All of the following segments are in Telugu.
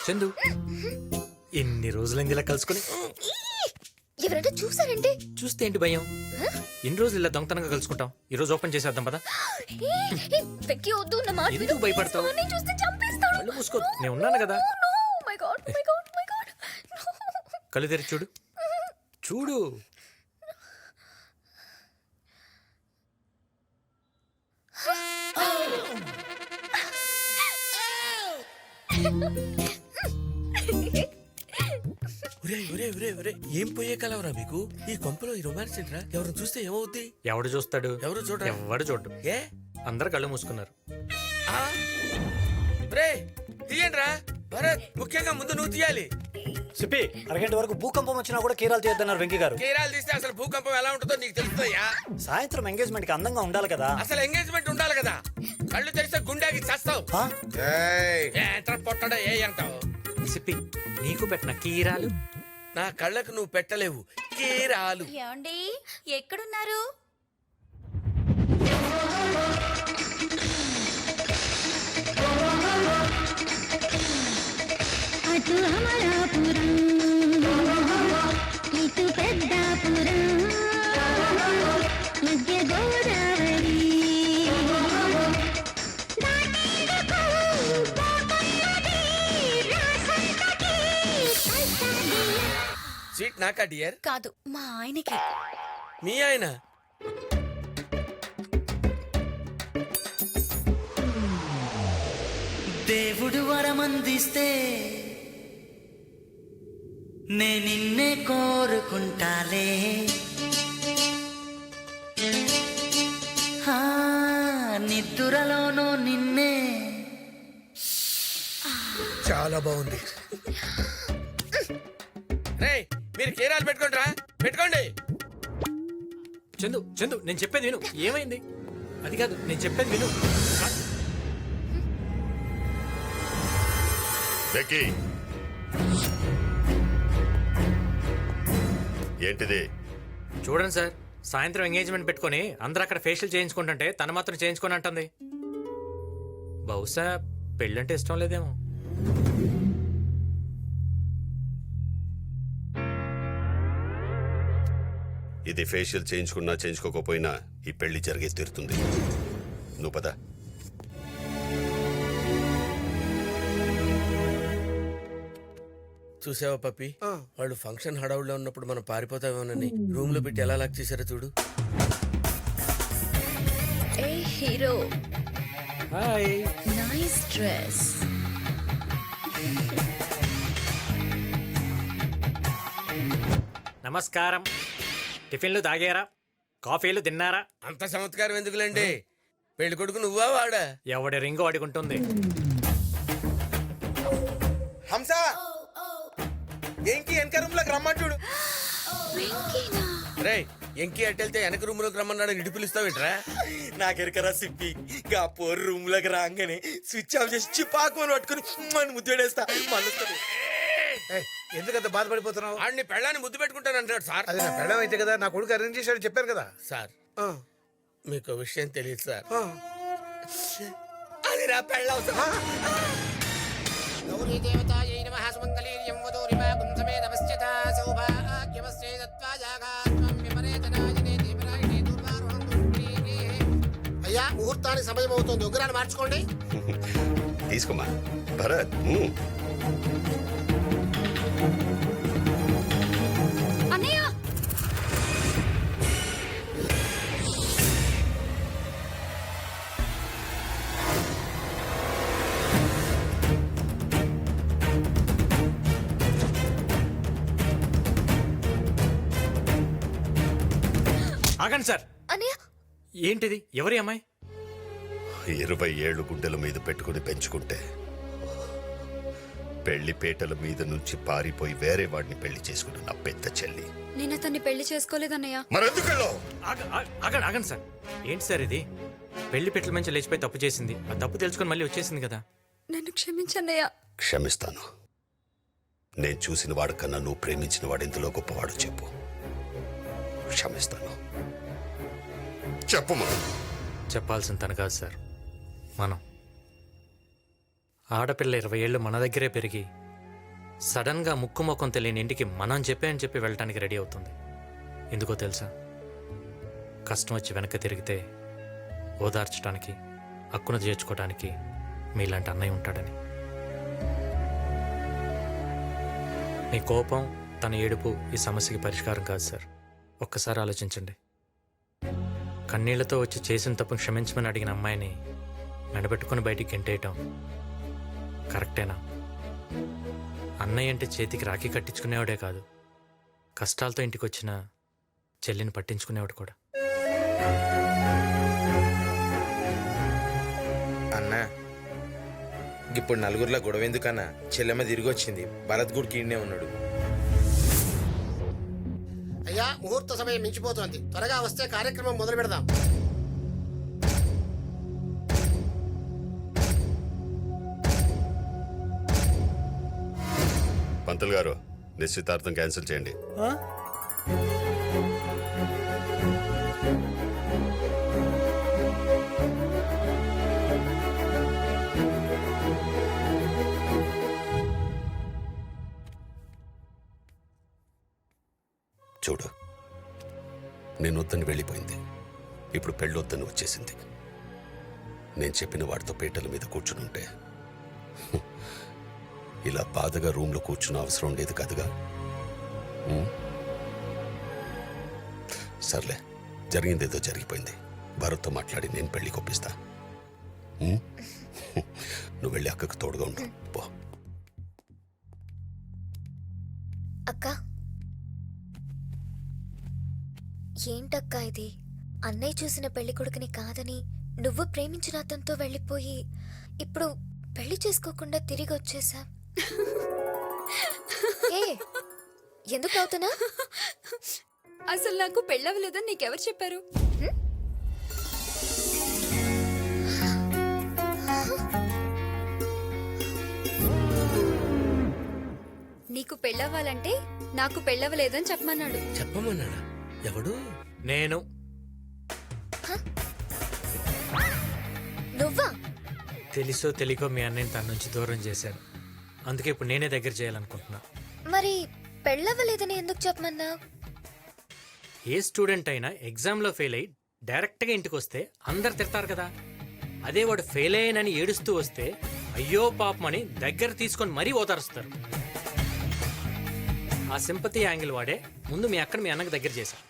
చందు ఎన్ని రోజులైంది ఇలా కలుసుకుని? ఎవరైనా చూసారంటే చూస్తే ఏంటి భయం? ఎన్ని రోజులు ఇలా దొంగతనంగా కలుసుకుంటాం? ఈ రోజు ఓపెన్ చేసేద్దాం పదా. వెక్కి వద్దు నా మాట విను. ఎందుకు భయపడతావు? నన్ను చూస్తే చంపేస్తాడు. కళ్ళు మూసుకో, నేను ఉన్నాను కదా. My God my God my God. కళ్ళు తెరిచి చూడు, చూడు. ఏం పోయే కలవరా మీకు? ఈ కొంపలో ఈ రొమాన్స్ ఏంట్రా? ఎవరు చూస్తే ఏమవుద్ది? ఎవడు చూస్తాడు? ఎవరు చూడరా? ఎవడు చూడు. ఏ అందరు కళ్ళు మూసుకున్నారు. తీయండిరా భరత్, ముఖ్యంగా ముందు నువ్వు తీయాలి. సిప్పి అరగంట వరకు భూకంపం వచ్చినా కూడా కీరాలు తీయొద్దన్నారు వెంకీ గారు. కేరాలు తీస్తే అసలు భూకంపం ఎలా ఉంటుందో నీకు తెలుస్తుందయ్యా. సాయంత్రం ఎంగేజ్మెంట్ కి అందంగా ఉండాలి కదా. అసలు ఎంగేజ్మెంట్ ఉండాలి కదా. కళ్ళు తెరిస్తే గుండెకి చేస్తావు. ఆ? పొట్టడా ఏ అంటావు? సిప్పి నీకు పెట్టిన కీరాలు నా కళ్ళకు నువ్వు పెట్టలేవు కీరాలు. ఏమండి ఎక్కడున్నారు? అటు అమలాపురం ఇటు పెద్దాపురం మధ్య గోదావరి సీట్ నాకా డియర్? కాదు మా ఆయనకి. మీ ఆయన? దేవుడు వరమందిస్తే నే నిన్నే కోరుకుంటాలే. నిద్దురలోనూ నిన్నే. చాలా బాగుంది. రే మీరు కీరాలు పెట్టుకోండిరా, పెట్టుకోండి. చందు చందు నేను చెప్పేది విను. ఏమైంది? అది కాదు, నేను చెప్పేది విను. బెక్కీ, ఏంటిది? చూడండి సార్, సాయంత్రం ఎంగేజ్మెంట్ పెట్టుకొని అందరూ అక్కడ ఫేషియల్ చేయించుకుంటుంటే తను మాత్రం చేయించుకొని అంటుంది. బహుశా పెళ్ళంటే ఇష్టం లేదేమో. ఇది ఫేషియల్ చేయించుకున్నా చేయించుకోకపోయినా ఈ పెళ్లి జరిగే తీరుతుంది. నువ్వు పద. చూసావా పప్పి, వాళ్ళు ఫంక్షన్ హడావుల్లో ఉన్నప్పుడు మనం పారిపోతామేమోనని రూమ్ లో పెట్టి ఎలా లాక్ చేశారో చూడు. ఏ హీరో, హాయ్. Nice dress. నమస్కారం. టిఫిన్లు తాగారా? కాఫీలు తిన్నారా? అంత చమత్కారం ఎందుకులేండి? పెళ్లి కొడుకు నువ్వా వాడా? ఎవడి రింగు అడుగుంటుంది. హంస ఎంకి వెనక రూమ్ లోకి రమ్మంటుడు. రే ఎంకి అట్టెళ్తే వెనక రూమ్ లోకి రమ్మన్నాడు, ఇటు పిలుస్తావేంట్రా? నాకెరకరా సిప్పి, గా పోరు రూమ్ లోకి రాగానే స్విచ్ ఆఫ్ చేసి చిపాకుని పట్టుకుని మన ముద్దడేస్తా మళ్ళీ. ఎందుకంత బాధపడిపోతున్నావు? ఆడిని పెళ్ళాన్ని ముద్దు పెట్టుకుంటాను అంటాడు సార్. అది నా పెళ్ళం అయితే కదా, నా కొడుకు అరేంజ్ చేశాడు చెప్పారు కదా. సార్ మీకు విషయం తెలియదు సార్, అది నా పెళ్ళం సార్. అయ్యా ముహూర్తానికి సమయం అవుతుంది, ఉగ్రాన్ని మార్చుకోండి. తీసుకోమా భరత్. అన్నయ్య ఆగండి సార్. అన్నయ్య ఏంటిది? ఎవరి అమ్మాయి? 20 ఏళ్ళు గుడ్డల మీద పెట్టుకుని పెంచుకుంటే పెళ్లి పేటల మీద నుంచి పారిపోయి వేరే వాడిని పెళ్లి చేసుకున్న నా పెద్ద చెల్లి. నేను అతన్ని పెళ్లి చేసుకోలేదన్నయ్య. మరెందుకెళ్ళో? ఆగండి ఆగండి సార్. ఏంటి సార్ ఇది? పెళ్లి పెట్టల మంచి లేచిపోయి తప్పు చేసింది. ఆ తప్పు తెలుసుకొని మళ్ళీ వచ్చేసింది కదా. నన్ను క్షమించన్నయ్య. క్షమిస్తాను. నేను చూసిన వాడికన్నా నువ్వు ప్రేమించిన వాడు ఎందులో గొప్పవాడు చెప్పు. క్షమిస్తాను. చెప్పు. చెప్పాల్సిన తను కాదు సార్, మనం. ఆడపిల్ల 20 ఏళ్ళు మన దగ్గరే పెరిగి సడన్గా ముక్కు ముఖం తెలియని ఇంటికి మనం చెప్పే అని చెప్పి వెళ్ళటానికి రెడీ అవుతుంది. ఎందుకో తెలుసా? కష్టం వచ్చి వెనక్కి తిరిగితే ఓదార్చడానికి, హక్కును చేర్చుకోవడానికి మీలాంటి అన్నయ్య ఉంటాడని. మీ కోపం, తన ఏడుపు ఈ సమస్యకి పరిష్కారం కాదు సార్. ఒక్కసారి ఆలోచించండి. కన్నీళ్లతో వచ్చి చేసిన తప్పు క్షమించమని అడిగిన అమ్మాయిని మెడబెట్టుకుని బయటికి గెంటేయటం కరెక్టేనా? అన్నయ్య అంటే చేతికి రాఖీ కట్టించుకునేవాడే కాదు, కష్టాలతో ఇంటికి వచ్చిన చెల్లిని పట్టించుకునేవాడు కూడా. అన్నా ఇప్పుడు నలుగురిలో గొడవ ఎందుకన్నా? చెల్లెమ్మ తిరిగి వచ్చింది, భరత్ గుడికి ఈడనే ఉన్నాడు. అయ్యా ముహూర్త సమయం మించిపోతోంది, త్వరగా వస్తే కార్యక్రమం మొదలు పెడదాం. పంతులు గారు, నిశ్చితార్థం క్యాన్సిల్ చేయండి. చూడు, నేను వద్దని వెళ్ళిపోయింది, ఇప్పుడు పెళ్ళొద్దని వచ్చేసింది. నేను చెప్పిన వాడితో పీటల మీద కూర్చుని ఉంటే ఇలా బాధగా రూమ్లో కూర్చున్న అవసరం ఉండేది కదగా. సర్లే, జరిగిందేదో జరిగిపోయింది. భరత్తో మాట్లాడి నేను పెళ్లి కొప్పిస్తా. నువ్వు వెళ్ళి అక్కకు తోడుగా ఉండు పో. అక్క, ఏంటక్కా ఇది? అన్నయ్య చూసిన పెళ్లి కొడుకుని కాదని నువ్వు ప్రేమించిన అతనితో వెళ్ళిపోయి ఇప్పుడు పెళ్లి చేసుకోకుండా తిరిగి వచ్చేసా. ఏ ఎందుకు అవుతున్నా? అసలు నాకు పెళ్ళవలేదని నీకెవరు చెప్పారు? నీకు పెళ్ళవ్వాలంటే నాకు పెళ్ళవలేదని చెప్పమన్నాడు. చెప్పమన్నాడా? ఎవడు? నేను. నువ్వా? తెలుసో తెలియకో మీ అన్నయ్యని తన నుంచి దూరం చేశాను. అందుకే ఇప్పుడు నేనే దగ్గర చేయాలనుకుంటున్నా. మరి పెళ్ళవ్వలేదని ఎందుకు చెప్పమన్నా? ఏ స్టూడెంట్ అయినా ఎగ్జామ్లో ఫెయిల్ అయ్యి డైరెక్ట్గా ఇంటికి వస్తే అందరు తిడతారు కదా. అదే వాడు ఫెయిల్ అయ్యానని ఏడుస్తూ వస్తే అయ్యో పాపమని దగ్గర తీసుకొని మరీ ఓదారుస్తారు. ఆ సింపతి యాంగిల్ వాడే ముందు మీ అక్కడ మీ అన్నకు దగ్గర చేశాను.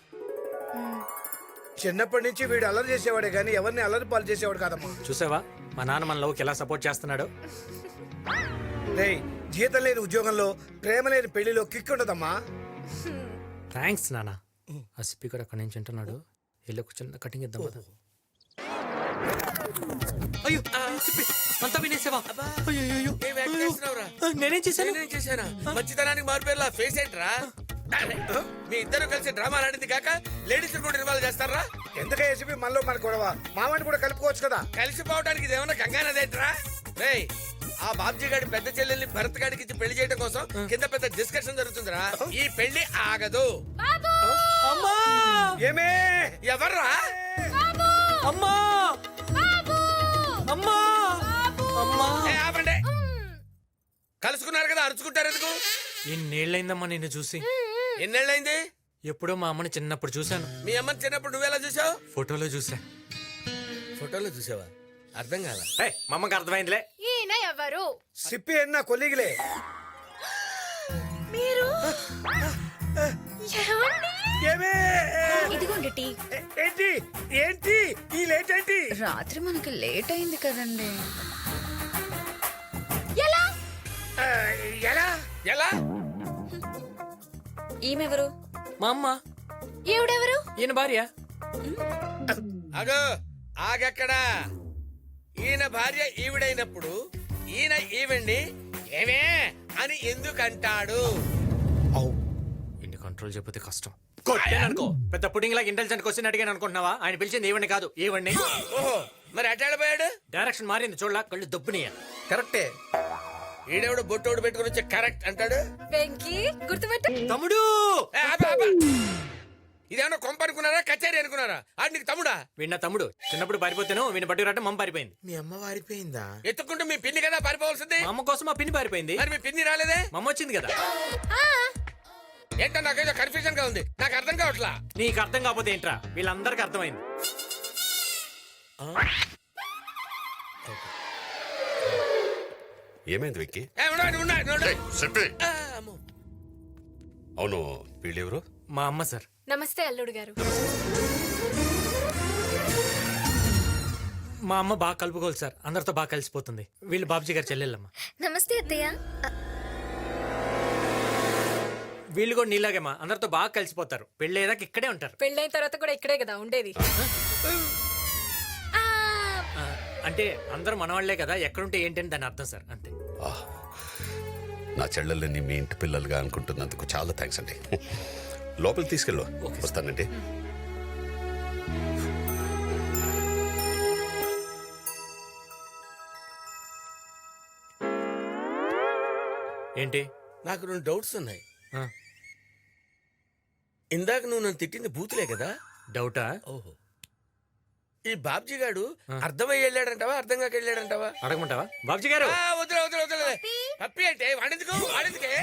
చిన్నప్పటి నుంచి వీడు అల్లరి చేసేవాడే కానీ ఎవరిని అల్లరి పాలు చేసేవాడు కాదమ్మా. చూసావా మా నాన్న మన లవ్కి ఎలా సపోర్ట్ చేస్తున్నాడో? రేయ్, జీతం లేని ఉద్యోగంలో ప్రేమ లేని పెళ్లిలో కిక్ ఉండదమ్మా. థ్యాంక్స్ నాన్న. ఆ స్పీకర్ అక్కడి నుంచి వింటున్నాడు. వెళ్ళి ఒక చిన్న కటింగ్ ఇద్దాం కదా. అయ్యో సిప్పి, అంతా వినేసావా? అయ్యో, ఏం యాక్ట్ చేస్తున్నావురా? నేనేం చేశాను? నేనేం చేశానా? మంచితనానికి మారిపోయేలా ఫేస్ ఏంట్రా? మీ ఇద్దరు కలిసి డ్రామా ఆడింది కాక లేడీస్ కూడా ఇన్వాల్వ్ చేస్తారా? ఎందుకే ఏసీపీ మనలో మన గొడవ? మామని కూడా కలుపుకోవచ్చు కదా. కలిసిపోవడానికి ఇదేమన్నా గంగానదేంట్రా? రేయ్, ఆ బాబ్జీ గారి పెద్ద చెల్లెల్ని భరత్ గారికి ఇచ్చి పెళ్లి చేయడం కోసం కింద పెద్ద డిస్కషన్ జరుగుతుందిరా. ఈ పెళ్లి ఆగదు. అమ్మా! ఏమే? ఎవర్రా? అమ్మా! అమ్మా! అమ్మా! ఏ, ఆపండి. కలుసుకున్నారు కదా, అరుచుకుంటారు ఎందుకు? ఎన్నేళ్ళైందమ్మా నిన్ను చూసి? ఎన్నేళ్ళైంది? ఎప్పుడో మా అమ్మని చిన్నప్పుడు చూశాను. మీ అమ్మని చిన్నప్పుడు నువ్వెలా చూసావు? ఫోటోలో చూసా. ఫోటోలో చూసావా? అర్థం కాల. మా అమ్మకి అర్థమైందిలే. ఈయన ఎవరు? సిప్పి అన్న కొల్లిగిలే. మీరు ఏమే? ఇదిగోండి టీ. ఏంటి ఏంటి ఈ లేట్ ఏంటి? రాత్రి మనకి లేట్ అయింది కదండి. ఎలా? ఎలా? ఈమెవరు? మా అమ్మ. ఈవిడెవరు? ఈయన భార్య. అగో, ఆగక్కడా. ఈయన భార్య ఈవిడైనప్పుడు ఈయన ఈవిడ్ని ఏమే అని ఎందుకంటాడు? ఇన్ని కంట్రోల్ చెప్పితే కష్టం. కొట్టాననుకో, పెద్ద పుడింగ్ లాగా ఇంటెలిజెంట్ క్వశ్చన్ అడిగాను అనుకుంటున్నావా? ఆయన పిలిచింది ఈవెండి కాదు, ఈవెండి. ఓహో, మరి అటాడిపోయాడు. డైరెక్షన్ మారింది చూడలా, కళ్ళు దబ్బునియ. కరెక్టే. ఈడెవడు బొట్టోడు పెట్టుకుని వచ్చి కరెక్ట్ అంటాడు. వెంకీ గుర్తుపెట్టు. తమ్ముడు! ఏ, ఆపు, ఆపు. ఇదేమన్నా కొంప అనుకున్నారా కచేరీ అనుకున్నారా ఆడు నీకు తమ్ముడా? వీడి నా తమ్ముడు చిన్నప్పుడు పారిపోతేను వీడిని పట్టుకు రావటం మమ్మ పారిపోయింది. మీ అమ్మ వారిపోయిందా? ఎత్తుకుంటూ మీ పిన్ని కదా పారిపోవాల్సింది. మా అమ్మ కోసం మా పిన్ని పారిపోయింది. మరి మీ పిన్ని రాలేదే? మమ్మ వచ్చింది కదా. ఏంటో నాకేదో కన్ఫ్యూజన్ గా ఉంది, నాకు అర్థం కావట్లా. నీకు అర్థం కాకపోతే ఏంట్రా, వీళ్ళందరికీ అర్థమైంది. ఏమైంది వెక్కి? ఏ, ఉండు, ఉండు, ఉండు, ఉండు. చెప్పే. ఆ, అమ్మో. అవును, వీళ్ళెవరు? మా అమ్మ సార్. నమస్తే అల్లుడు గారు. మా అమ్మ బాగా కలుపుకోవాలి సార్, అందరితో బాగా కలిసిపోతుంది. వీళ్ళు బాబుజీ గారు చెల్లెళ్ళమ్మ. నమస్తే అత్తయ్య. వీళ్ళు కూడా నీలాగేమా అందరితో బాగా కలిసిపోతారు. పెళ్ళయ్యాక ఇక్కడే ఉంటారు. పెళ్ళైన తర్వాత కూడా ఇక్కడే కదా ఉండేది. ఆ, అంటే అందరూ మనవాళ్లే కదా, ఎక్కడుంటే ఏంటని దాని అర్థం సార్, అంతే. ఆహ్, నా చెల్లెళ్ళని మీ ఇంటి పిల్లలుగా అనుకుంటున్నందుకు చాలా థ్యాంక్స్ అండి. లోపలికి తీసుకెళ్ళు. వస్తానండి. ఏంటి? నాకు 2 డౌట్స్ ఉన్నాయి. ఆ, ఇందాక నువ్వు నన్ను తిట్టింది బూతులే కదా? డౌటా? ఓహో. ఈ బాబ్జీ గాడు అర్థమై వెళ్ళాడంటావా అర్థం కాక వెళ్ళాడంటావా? అడగమంటావా బాబుజీ గారు? వదిలే వదిలే వదిలే. పప్పి అంటే వాడెందుకు వాడెందుకే